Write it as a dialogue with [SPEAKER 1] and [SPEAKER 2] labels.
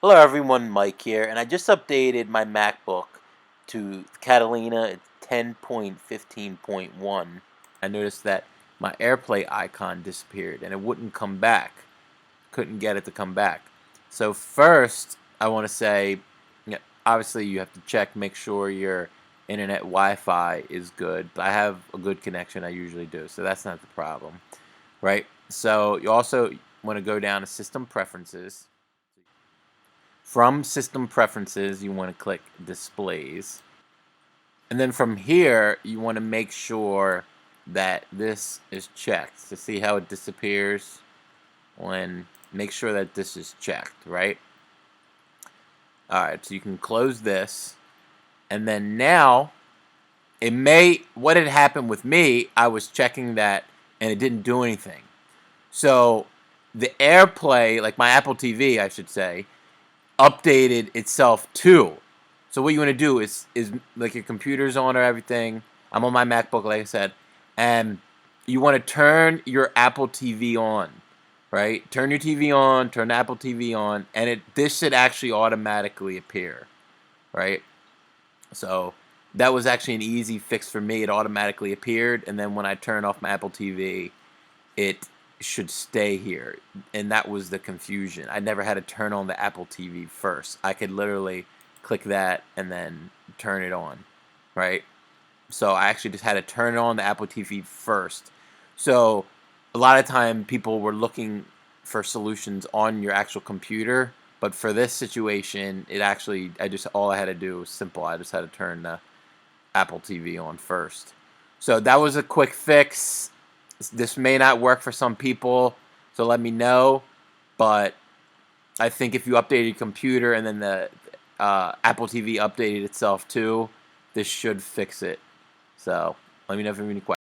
[SPEAKER 1] Hello everyone, Mike here, and I just updated my MacBook to Catalina 10.15.1. I noticed that my AirPlay icon disappeared and it wouldn't come back. Couldn't get it to come back. So first, I want to say, obviously you have to check, make sure your internet Wi-Fi is good. But I have a good connection, I usually do, so that's not the problem, right? So you also want to go down to System Preferences. From System Preferences, you want to click Displays. And then from here, you want to make sure that this is checked. To see how it disappears, make sure that this is checked, right? Alright, so you can close this. And then now, what had happened with me, I was checking that and it didn't do anything. So the AirPlay, like my Apple TV, I should say, updated itself too. So what you want to do is like your computer's on or everything. I'm on my MacBook, like I said, and you want to turn your Apple TV on, right? Turn your TV on, turn the Apple TV on, and this should actually automatically appear, right? So that was actually an easy fix for me. It automatically appeared, and then when I turn off my Apple TV, it should stay here. And that was the confusion. I never had to turn on the Apple TV first. I could literally click that and then turn it on, right? So I actually just had to turn on the Apple TV first. So a lot of time people were looking for solutions on your actual computer, but for this situation, all I had to do was simple. I just had to turn the Apple TV on first. So that was a quick fix. This may not work for some people, so let me know. But I think if you update your computer and then the Apple TV updated itself too, this should fix it. So let me know if you have any questions.